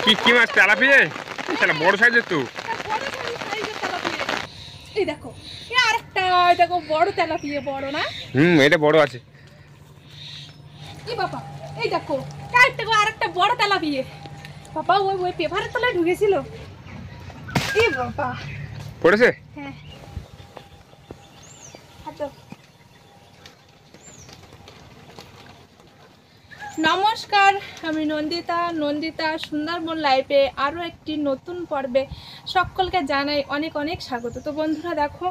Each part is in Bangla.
কি মাছ? তেলাপিয়া? শালা বড় সাইজের তো। এই দেখো, আরেকটা দেখো বড় তেলাপিয়া, বড় না? এটা বড় আছে। এই বাবা, এই দেখো আরেকটা বড় তেলাপিয়া। বাবা ওই পেপারের তলায় ঢুকেছিল। এই বাবা পড়েছে? হ্যাঁ। নমস্কার, আমি নন্দিতা সুন্দরবন লাইফে আরও একটি নতুন পর্বে সকলকে জানাই অনেক অনেক স্বাগত। তো বন্ধুরা দেখো,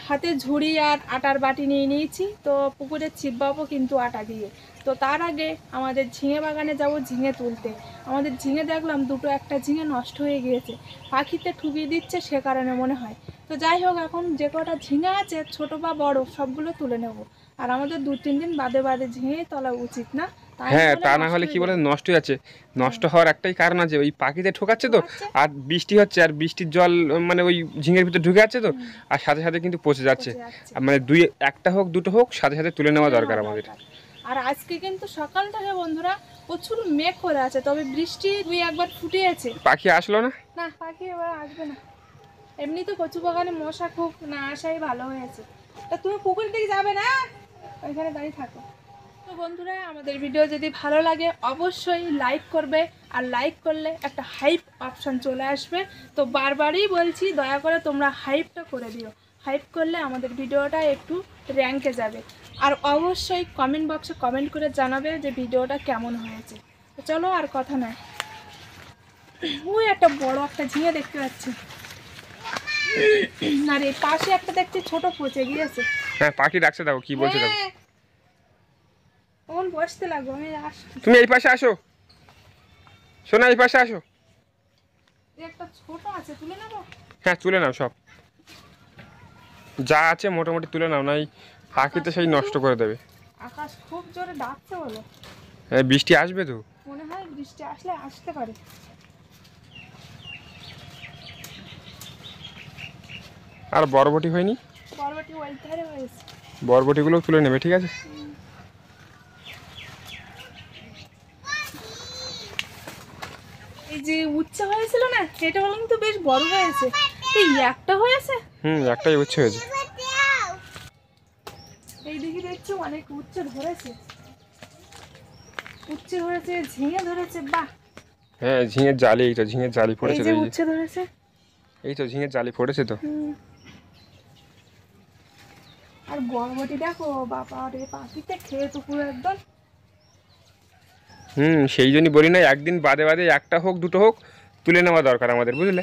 হাতে ঝুড়ি আর আটার বাটি নিয়ে নিয়েছি। তো পুকুরে ছিপবাবো কিন্তু আটা দিয়ে। তো তার আগে আমাদের ঝিঙে বাগানে যাব ঝিঙে তুলতে। আমাদের ঝিঙে দেখলাম একটা ঝিঙে নষ্ট হয়ে গিয়েছে, পাখিতে ঠুকিয়ে দিচ্ছে সে কারণে মনে হয়। তো যাই হোক, এখন যে কটা ঝিঙে আছে ছোট বা বড় সবগুলো তুলে নেব। আর আমাদের 2-3 দিন বাদে বাদে ঝিঙে তোলা উচিত না? হ্যাঁ, তা না হলে কি বলে নষ্ট হয়ে যাচ্ছে। নষ্ট হওয়ার একটাই কারণ আছে, ওই পাখিতে ঠোকাচ্ছে তো, আর বৃষ্টি হচ্ছে, আর বৃষ্টির জল মানে ওই ঝিঙের ভিতরে ঢুকে যাচ্ছে তো, আর সাথে সাথে কিন্তু পচে যাচ্ছে। মানে একটা হোক দুটো হোক সাথে সাথে তুলে নেওয়া দরকার আমাদের। আর আজকে কিন্তু সকাল থেকে বন্ধুরা প্রচুর মেঘ করে আছে, তবে বৃষ্টি একবার ফুটিয়েছে। পাখি আসলো না? না, পাখি এবার আসবে না। এমনি তো কচু বাগানে মশা খুব, না আসাই ভালো হয়েছে। তা তুমি পুকুরের দিকে যাবে না? ওইখানে দাঁড়িয়ে থাকো। তো বন্ধুরা, আমাদের ভিডিও যদি ভালো লাগে অবশ্যই লাইক করবে, আর লাইক করলে একটা হাইপ অপশান চলে আসবে। তো বারবারই বলছি, দয়া করে তোমরা হাইপটা করে দিও। হাইপ করলে আমাদের ভিডিওটা একটু র্যাঙ্কে যাবে। আর অবশ্যই কমেন্ট বক্সে কমেন্ট করে জানাবে যে ভিডিওটা কেমন হয়েছে। তো চলো আর কথা নয়, ওই একটা বড় একটা ঝিঙে দেখতে পাচ্ছি, আর এই পাশে একটা দেখছি ছোট পচে গিয়েছে। হ্যাঁ, পাখি ডাকছে, দাও কি বলছে দাও। তখন বসতে লাগবো, আমি আসছি। তুমি এই পাশে আসো, শোনা, এই পাশে আসো। একটা ছোট আছে, তুলে নেবো? হ্যাঁ, তুলে নাও, সব যা আছে মোটামুটি তুলে নাও, নাই পাখি তো সেই নষ্ট করে দেবে। আকাশ খুব জোরে ডাকছে বলো। হ্যাঁ, বৃষ্টি আসবে তো, মনে হয় বৃষ্টি আসলে আসতে পারে। আর বরবটি হয়নি? বরবটি ওই ধারে হয়েছে, বরবটিগুলো তুলে নেবে, ঠিক আছে? এই যে উচ্চে হয়েছিল না, সেটা বললাম তো বেশ বড় হয়েছে। এই একটা হয়েছে, একটাই উচ্ছে হয়েছে। এই দিকে দেখছি অনেক উচ্ছে ধরেছে, উচ্ছে ধরেছে, ঝিঙে ধরেছে। বাহ, হ্যাঁ, ঝিঙের জালি, এই তো ঝিঙের জালি পড়েছে। এই যে উচ্ছে ধরেছে, এই তো ঝিঙের জালি পড়েছে তো। আর বরবটি দেখো, বাবা রে, পাখিতে খেয়ে তো পুরো একদম। সেই জন্যই বলি না, একদিন বাদে বাদে একটা হোক দুটো হোক তুলে নেওয়া দরকার আমাদের, বুঝলে?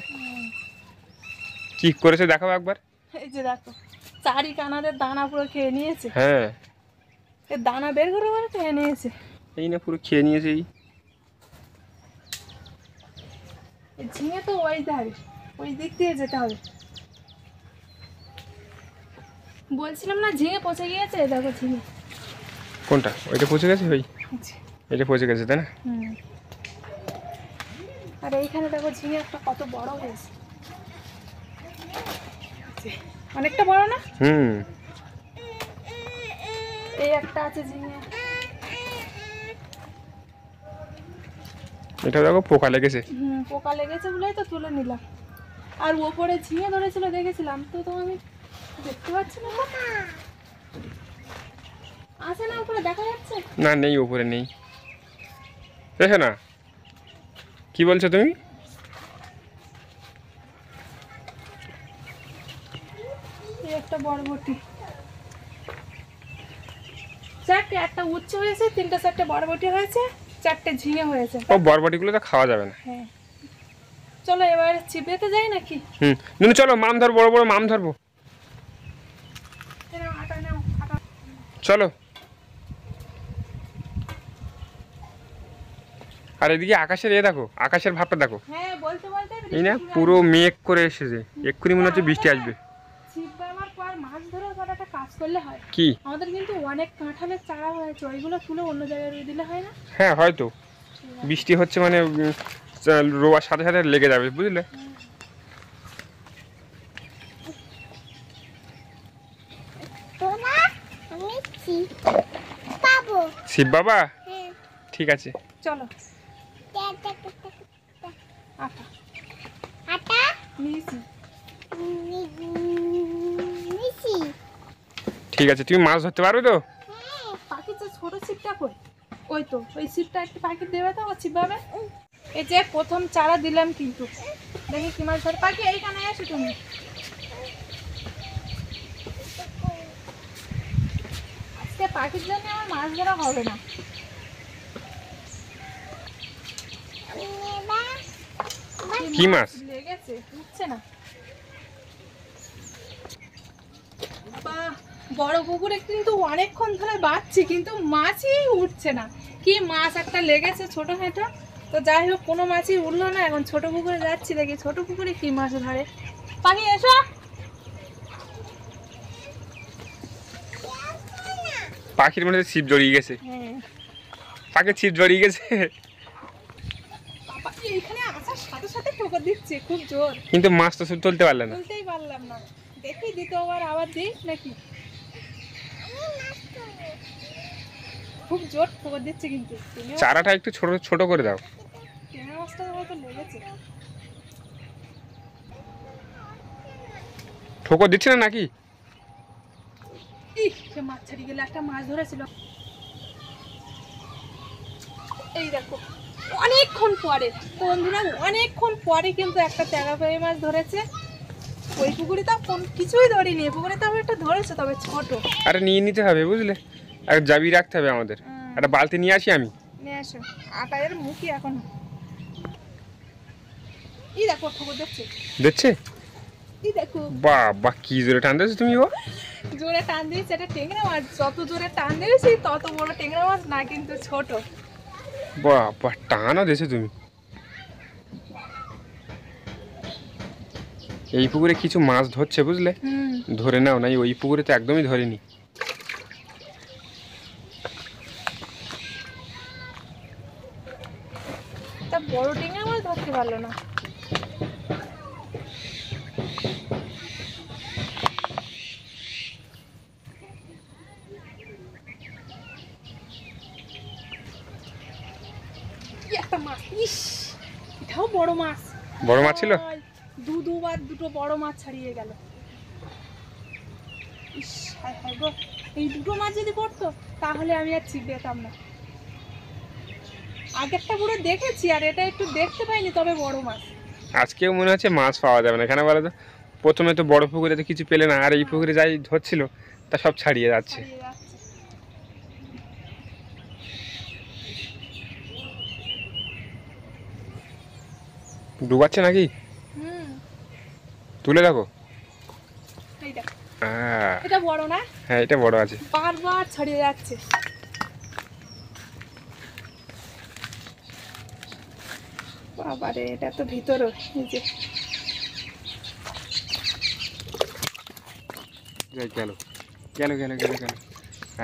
কি করেছে দেখাও একবার। এই যে দেখো, চারি কানারের দানা পুরো খেয়ে নিয়েছে। হ্যাঁ, এর দানা বের করে খেয়ে নিয়েছে। এই না, পুরো খেয়ে নিয়েছে। এই ঝিঙে তো ওই ধারে, ওই দিক দিয়ে যেতে হবে। বলছিলাম না ঝিঙে পচে গিয়েছে, দেখো ঝিঙে। কোনটা? ওইটা পচে গেছে? ওই এটা পচে গেছে, তাই না? আর এইখানে দেখো ঝিঙে একটা কত বড় হয়েছে, অনেকটা বড় না? এই একটা আছে ঝিঙে। এটা দেখো পোকা লেগেছে। পোকা লেগেছে বলেই তো তুলে নিলাম। আর ওপরে ঝিঙে ধরেছিল দেখেছিলাম, তো আমি দেখতে পাচ্ছি না। আছে না উপরে, দেখা যাচ্ছে না? নেই, উপরে নেই। দেখে না, কি বলছো তুমি? একটা বরবটি, চারটে, একটা উচ্ছে হয়েছে, 3-4টে বরবটি হয়েছে, 4টে ঝিঙে হয়েছে। ও, বরবটিগুলো তো খাওয়া যাবে না। হ্যাঁ, চলো এবার চিবিয়েতে যাই নাকি? চলো, মাম ধরবো, বড় বড় মাম ধরবো, চলো। আর এদিকে আকাশের দেখো, আকাশের ভাবটা দেখো। হ্যাঁ, বলতে বলতে এই না, পুরো মেঘ করে এসেছে, এক্ষুনি মনে হচ্ছে বৃষ্টি আসবে। মাছ ধরে একটা কাজ করলে হয় কি? আমাদের কিন্তু অনেক কাঁঠালের চারা হয়েছে, ওইগুলো তুলে অন্য জায়গায় রুই দিলে হয় না? হ্যাঁ, হয়তো বৃষ্টি হচ্ছে মানে রোয়ার সাথে সাথে লেগে যাবে, বুঝলে? শিব বাবা, ঠিক আছে, চলো। আটা আটা নিয়েছি। ঠিক আছে, তুমি মাছ ধরতে পারবে তো? পাখির যে ছোট ছিপটা কই, ওই তো ওই ছিপটা একটু পাখি দেবে তো, ছিপ পাবে। এই যে প্রথম চারা দিলাম, কিন্তু দেখি কি মাছ ধরে। পাখি এইখানে এসো তুমি। আজকে পাখির জন্য আমার মাছ ধরা হবে না। কি মাছ লেগেছে, উঠছে না। বাহ, বড় পুকুরে কিন্তু অনেকক্ষণ ধরে বাঁধছি, কিন্তু মাছই উঠছে না। কি মাছ একটা লেগেছে ছোট হেঁটো, তো যাই হোক কোনো মাছই উঠলো না। এখন ছোট পুকুরে যাচ্ছি, দেখি ছোট পুকুরে কি মাছ ধরে। পাখি এসো। পাখির মধ্যে ছিপ জড়িয়ে গেছে। হ্যাঁ, পাখির ছিপ জড়িয়ে গেছে। বাবা এইখানে আসার সাথে সাথে ঠোকর দিচ্ছে খুব জোর, কিন্তু মাছ তো শুধু তুলতে পারলে না। তুলতেই পারলাম না। দেখি দ্বিতীয়বার আবার দিই নাকি। খুব জোর ঠোকর দিচ্ছে কিন্তু। চারাটা একটু ছোট ছোট করে দাও। ট্যাংরা মাছটা হয়তো লেগেছে। ঠোকর দিচ্ছে না নাকি? সে মাছ ছাড়িয়ে গেলে, একটা মাছ ধরেছিল। এই দেখো অনেকক্ষণ পরে, তো বন্ধুরা অনেকক্ষণ পরে কিন্তু একটা তেলাপিয়া মাছ ধরেছে। ওই পুকুরে তো কিছুই ধরিনি, পুকুরে তো একটা ধরেছে, তবে ছোট। আরে নিয়ে নিতে হবে বুঝলে, আর জাবি রাখতে হবে আমাদের। একটা বালতি নিয়ে আসি আমি। নিয়ে আসো। আটায়ের মুখি এখন। এই দেখো ঠোকর দিচ্ছে। দেখছে? এই দেখো বাবা কি জোরে টান দিয়েছো তুমি। ও জোরে টান দিয়েছে, এটা টেংরা মাছ। যত জোরে টান দিয়েছি তত বড় টেংরা মাছ না, কিন্তু ছোট। বাবা টানও দিয়েছো তুমি। এই পুকুরে কিছু মাছ ধরছে বুঝলে, ধরে নাও। নাই ওই পুকুরে তো একদমই ধরেনি। তা বড় টেংরা মাছ ধরতে পারলো না। একটা মাছ, ইস এটাও বড় মাছ। বড় মাছ ছিল। দুবার দুটো বড় মাছ ছাড়িয়ে গেল। ইস হায় হায় গো, এই দুটো মাছ যদি পড়তো তাহলে আমি আর ছিপ পেতাম না। আগেরটা পুরো দেখেছি, আর এটা একটু দেখতে পাইনি, তবে বড় মাছ। আজকেও মনে হচ্ছে মাছ পাওয়া যাবে না, কেন বলো তো? প্রথমে তো বড় পুকুরে তো কিছু পেলে না, আর এই পুকুরে যাই ধরছিল তা সব ছাড়িয়ে যাচ্ছে। ডুবাচ্ছে নাকি? তুলে দেখো। এটা বড় না? হ্যাঁ এটা বড় আছে। বারবার ছড়িয়ে যাচ্ছে। বাবারে, এটা তো ভিতরে নিচে। গেল গেল গেল গেল গেল।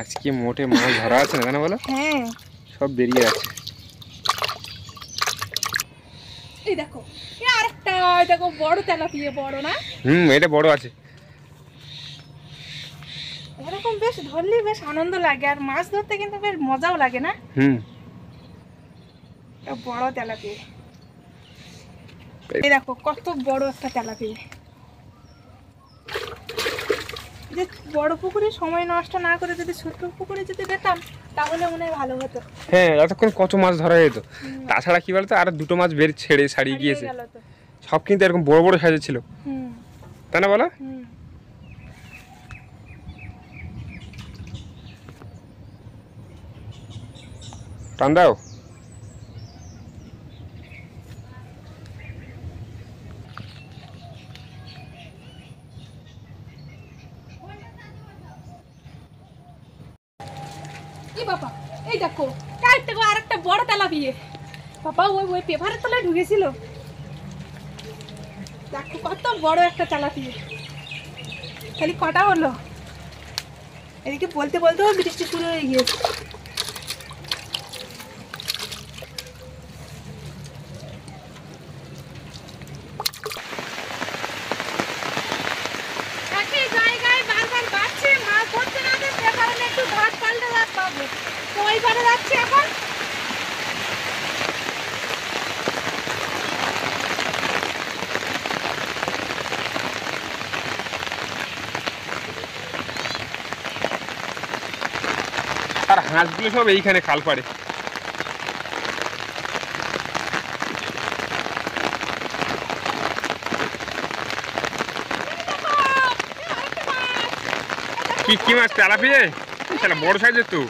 আজকে মোটে মাছ ধরা আছে না, জানো বলো? হ্যাঁ সব বেরিয়ে যাচ্ছে। এই দেখো আরেকটা, দেখো বড় তেলাপিয়া। বড় না? এটা বড় আছে। এরকম বেশ ধরলে বেশ আনন্দ লাগে, আর মাছ ধরতে কিন্তু বেশ মজাও লাগে না? বড় তেলাপিয়া। এই দেখো কত বড় একটা তেলাপিয়া। যে বড় পুকুরে সময় নষ্ট না করে যদি ছোট পুকুরে যদি পেতাম তাহলে মনে হয় ভালো হতো। হ্যাঁ এতক্ষণ কত মাছ ধরা যেত। তাছাড়া কি বলতো, আর দুটো মাছ বের ছেড়ে ছাড়িয়ে গিয়েছে। সব কিন্তু এরকম বড় বড় সাইজের ছিল, তাই না বলো? টান দাও। বাবা এই দেখো আরেকটা বড় তেলাপিয়া। বাবা ওই পেপারের তলায় ঢুকেছিল। দেখো কত বড় একটা তেলাপিয়া। খালি কটা হলো। এদিকে বলতে বলতেও বৃষ্টি শুরু হয়ে গিয়েছে। জায়গায় বারবার বাড়ছে, মাছ ধরছে না, সে কারণে একটু ঘাট পাল্টে পাবো। তো ওই পারে যাচ্ছি এখন। হাঁসগুলো সব এইখানে খাল পাড়ে। কি কি মাছ? তেলাপিয়া? শালা বড় সাইজের তো।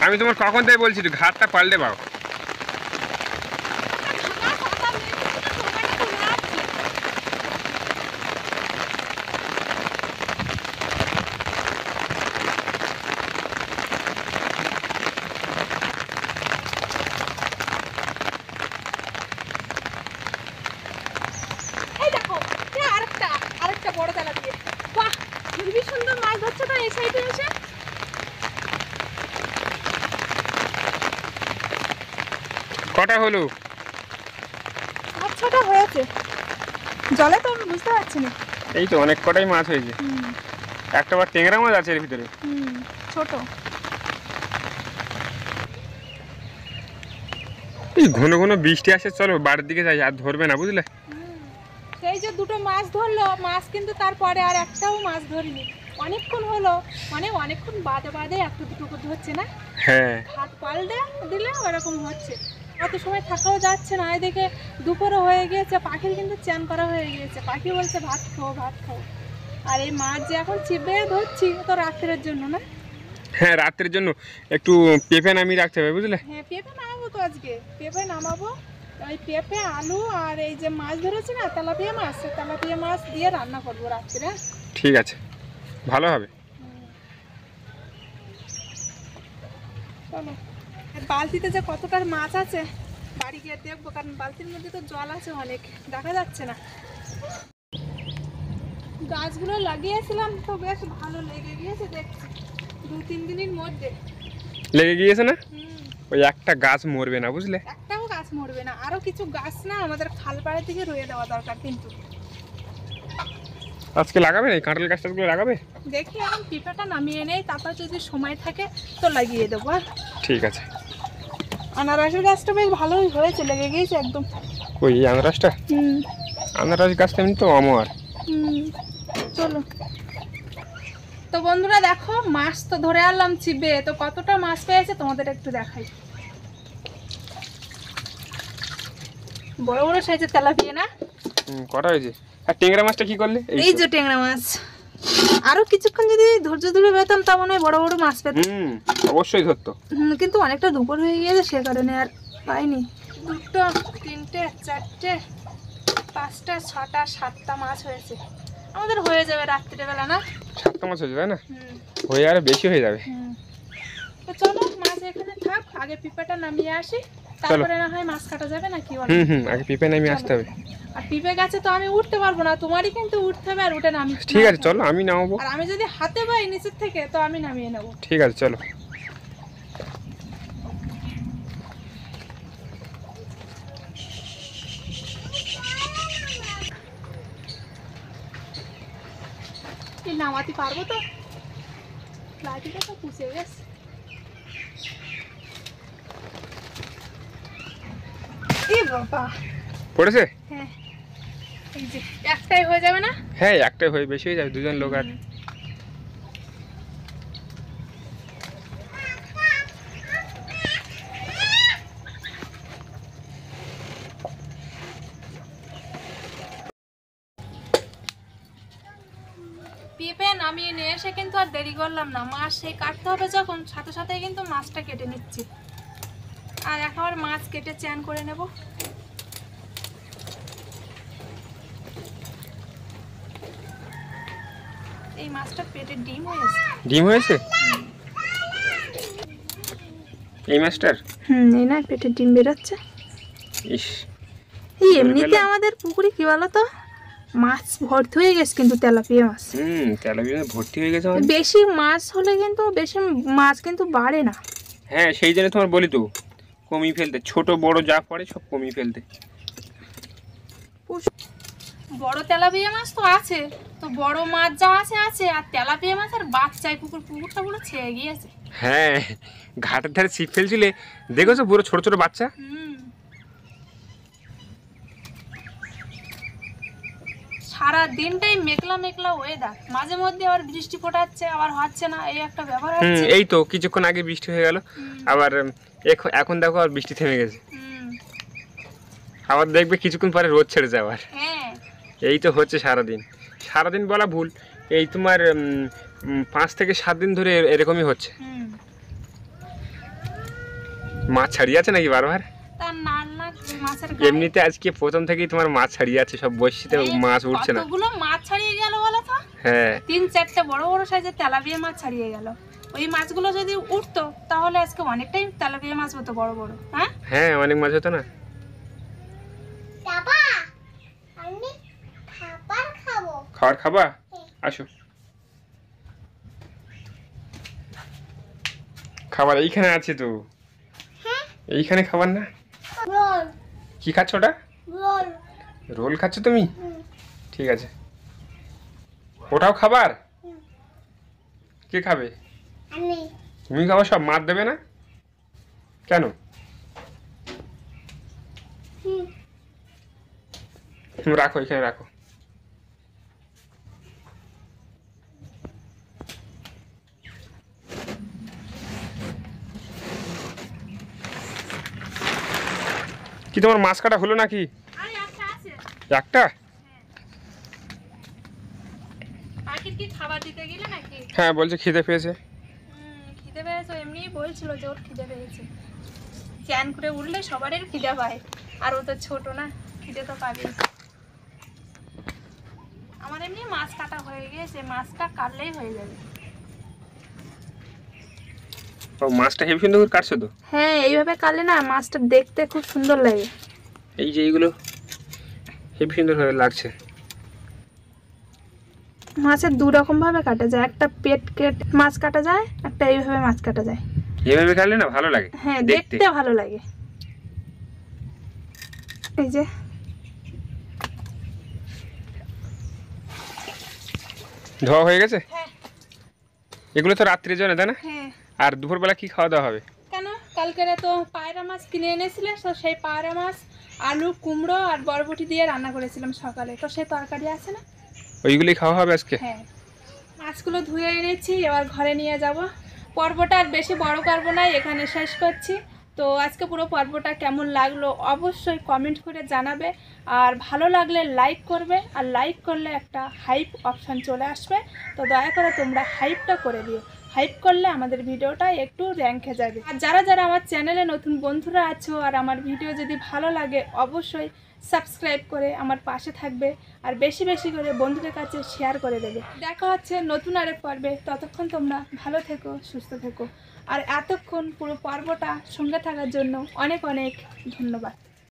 আমি তোমার কখন তাই বলছি ঘাটটা পাল্টে পাও। বড় তেলাপিয়া, বাহ খুবই সুন্দর মাছ ধরছে তো এই সাইডে এসে। কটা হলো? 5-6টা হয়েছে, জলে তো আমি বুঝতে পারছি না। এই তো অনেক কটাই মাছ হয়েছে। একটা বার ট্যাংরা মাছ আছে এর ভিতরে, ছোট। এই ঘন ঘন বৃষ্টি আসে, চলো বাড়ির দিকে যাই, আর ধরবে না বুঝলে। সেই যে দুটো মাছ ধরলো, মাছ কিন্তু তারপরে আর একটাও মাছ ধরিনি। অনেকক্ষণ হলো, মানে অনেকক্ষণ বাদে বাদে একটা দুটো করে ধরছে না। হ্যাঁ, হাত পাল্টে দিলে ওরকম হচ্ছে। অত সময় থাকাও যাচ্ছে না, এদিকে দুপুরও হয়ে গিয়েছে, পাখির কিন্তু চ্যান করা হয়ে গিয়েছে। পাখি বলছে ভাত খাও ভাত খাও। আর এই মাছ যে এখন চিপে ধরছি তো রাত্রের জন্য না। হ্যাঁ রাত্রের জন্য একটু পেঁপে নামিয়ে রাখতে হবে বুঝলে। হ্যাঁ পেঁপে নামাবো তো আজকে, পেঁপে নামাবো। ওই পেঁপে আলু আর এই যে মাছ ধরেছি না তেলাপিয়া মাছ, তেলাপিয়া মাছ দিয়ে রান্না করবো রাত্রে। ঠিক আছে, ভালো হবে। চলো, বালতিতে যে কতটার মাছ আছে বাড়ি গিয়ে দেখবো, কারণ বালতির মধ্যে তো জল আছে অনেক, দেখা যাচ্ছে না। গাছগুলো লাগিয়েছিলাম তো বেশ ভালো লেগে গিয়েছে দেখছি 2-3 দিনের মধ্যে। লেগে গিয়েছে না? ওই একটা গাছ মরবে না বুঝলে। একটাও গাছ মরবে না, আরো কিছু গাছ না আমাদের খাল পাড়ে থেকে রয়ে দেওয়া দরকার। কিন্তু আজকে লাগাবে না এই কাঁঠাল গাছটাগুলো লাগাবে? দেখি এখন পিঁপেটা নামিয়ে নেই, তারপর যদি সময় থাকে তো লাগিয়ে দেবো। ঠিক আছে। আনারসের গাছটা বেশ ভালোই হয়েছে, লেগে গিয়েছে একদম। ওই আনারসটা? আনারস গাছটা এমনি তো অমর। চলো তো বন্ধুরা, দেখো মাছ তো ধরে আনলাম চিবে, তো কতটা মাছ পেয়েছে তোমাদের একটু দেখাই। বড় বড় সাইজের তেলাপিয়া না? কটা হয়েছে? আর ট্যাংরা মাছটা কি করলে? এই যে ট্যাংরা মাছ, আরো কিছুক্ষণ যদি ধৈর্য ধরে পেতাম তা মনে হয় বড় বড় মাছ পেতাম। অবশ্যই ধরতো। কিন্তু অনেকটা দুপুর হয়ে গিয়েছে সে কারণে আর পাইনি। 2, 3, 4, 5, 6, 7টা মাছ হয়েছে। আমাদের হয়ে যাবে রাত্রিবেলা না? 7টা মাছ হয়েছে তাই না? হয়ে আরো বেশি হয়ে যাবে। তো চলো মাছ এখানে থাক, আগে পিঁপেটা নামিয়ে আসি, তারপরে না হয় মাছ কাটা যাবে নাকি বলো? আগে পিঁপে নামিয়ে আসতে হবে। আর পিঁপে গাছে তো আমি উঠতে পারবো না, তোমারই কিন্তু উঠতে হবে আর উঠে নামি। ঠিক আছে চলো আমি নামাবো। আর আমি যদি হাতে পাই নিচের থেকে তো আমি নামিয়ে নেবো। ঠিক আছে চলো। নামাতে পারবো তো? লাঠিটা তো পুষে গেছে। এই বাবা পড়েছে? হ্যাঁ, এই যে একটাই হয়ে যাবে না? হ্যাঁ একটাই হয়ে বেশি হয়ে যাবে, দুজন লোক আর। পেঁপে নামিয়ে নিয়ে এসে কিন্তু আর দেরি করলাম না, মাছ সেই কাটতে হবে যখন সাথে সাথে কিন্তু মাছটা কেটে নিচ্ছি। আর একবার মাছ কেটে চ্যান করে নেব। এই মাছটা পেটে ডিম হয়েছে। ডিম হয়েছে এই মাছটার? এই না পেটে ডিম বেরোচ্ছে। ইস, এই এমনিতে আমাদের পুকুরে কি বলো তো মাছ ভর্তি হয়ে গেছে, কিন্তু তেলাপিয়া মাছ। তেলাপিয়া ভর্তি হয়ে গেছে। বেশি মাছ হলে কিন্তু বেশি মাছ কিন্তু বাড়ে না। হ্যাঁ সেই জন্য তোমার বলি তো কমিয়ে ফেলতে, ছোট বড় যা পড়ে সব কমিয়ে ফেলতে। বড় তেলাপিয়া মাছ তো আছে, তো বড় মাছ যা আছে আছে, আর তেলাপিয়া মাছ আর বাচ্চায় পুকুরটা পুরো ছেয়ে গিয়েছে। হ্যাঁ ঘাটের ধারে ছিপ ফেলছিলে দেখেছো, পুরো ছোট ছোট বাচ্চা। সারা দিনটাই মেঘলা মেঘলা ওয়েদার, মাঝে মধ্যে আবার বৃষ্টি ফোটাচ্ছে আবার হচ্ছে না, এই একটা ব্যাপার হচ্ছে। এই তো কিছুক্ষণ আগে বৃষ্টি হয়ে গেল, আবার এখন দেখো আর বৃষ্টি থেমে গেছে, আবার দেখবে কিছুক্ষণ পরে রোদ ছেড়ে যায় আবার। হ্যাঁ এই তো হচ্ছে সারাদিন বলা ভুল, এই তোমার 5 থেকে 7 দিন ধরে এরকমই হচ্ছে। মাছ ছাড়িয়ে আছে নাকি বারবার? তার নাল না মাছের এমনিতে আজকে প্রথম থেকেই তোমার মাছ ছাড়িয়ে আছে, সব বসিতে মাছ উঠছে না। কতগুলো মাছ ছাড়িয়ে গেল বলো তো? হ্যাঁ 3-4টে বড় বড় সাইজের তেলাপিয়া মাছ ছাড়িয়ে গেল। ওই মাছগুলো যদি উঠতো তাহলে আজকে অনেকটাই তেলাপিয়া মাছ হতো বড় বড়। হ্যাঁ হ্যাঁ অনেক মাছ হতো না। বাবা আমি খাবার খাবো। খাবার খাবা? আসো। খাবার এইখানে আছে তো। এইখানে খাবার না? রোল কি খাচ্ছ ওটা? রোল। রোল খাচ্ছ তুমি? ঠিক আছে, ওটাও খাবার? কে খাবে? আমি তুমি খাবার, সব মাছ দেবে না কেন? রাখো, এখানে রাখো। কি তোমার মাছ কাটা হলো নাকি? আরে একটা আছে। একটা? পাখির কি খাবার দিতে গেলে নাকি? হ্যাঁ বলছে খিদে পেয়েছে। খিদে পেয়েছে, এমনিই বলছিল যে ওর খিদে পেয়েছে। চ্যান করে উঠলে সবারই খিদে পায়, আর ও তো ছোট না, খিদে তো পাবেই। আমার এমনি মাছ কাটা হয়ে গিয়েছে, মাছটা কাটলেই হয়ে যাবে। ও মাছটা হেবি সুন্দর করে কাটছো তো। হ্যাঁ এইভাবে কাটলে না মাছটা দেখতে খুব সুন্দর লাগে। এই যে এইগুলো হেবি সুন্দর হয়ে লাগছে। মাছের 2 রকম ভাবে কাটা যায়, একটা পেট কেটে মাছ কাটা যায়, একটা এইভাবে মাছ কাটা যায়। এভাবে কাটলে না ভালো লাগে হ্যাঁ দেখতে। দেখতে ভালো লাগে। এই যে ধোয়া হয়ে গেছে। হ্যাঁ এগুলো তো রাত্রির জন্য তাই না? হ্যাঁ। আর দুপুরবেলা কি খাওয়া দাওয়া হবে? কেন, কালকেরে তো পায়রা মাছ কিনে এনেছিলে, তো সেই পায়রা মাছ আলু কুমড়ো আর বরবটি দিয়ে রান্না করেছিলাম সকালে, তো সেই তরকারি আছে না, ওইগুলোই খাওয়া হবে আজকে। হ্যাঁ। মাছগুলো ধুয়ে এনেছি, এবার ঘরে নিয়ে যাব। পর্বটা আর বেশি বড় করবো না, এখানে শেষ করছি। তো আজকে পুরো পর্বটা কেমন লাগলো অবশ্যই কমেন্ট করে জানাবে, আর ভালো লাগলে লাইক করবে, আর লাইক করলে একটা হাইপ অপশান চলে আসবে, তো দয়া করে তোমরা হাইপটা করে দিও। হাইপ করলে আমাদের ভিডিওটা একটু র্যাঙ্কে যাবে। আর যারা যারা আমার চ্যানেলে নতুন বন্ধুরা আছো আর আমার ভিডিও যদি ভালো লাগে অবশ্যই সাবস্ক্রাইব করে আমার পাশে থাকবে, আর বেশি বেশি করে বন্ধুদের কাছে শেয়ার করে দেবে। দেখা হচ্ছে নতুন আরেক পর্বে, ততক্ষণ তোমরা ভালো থেকো, সুস্থ থেকো, আর এতক্ষণ পুরো পর্বটা সঙ্গে থাকার জন্য অনেক অনেক ধন্যবাদ।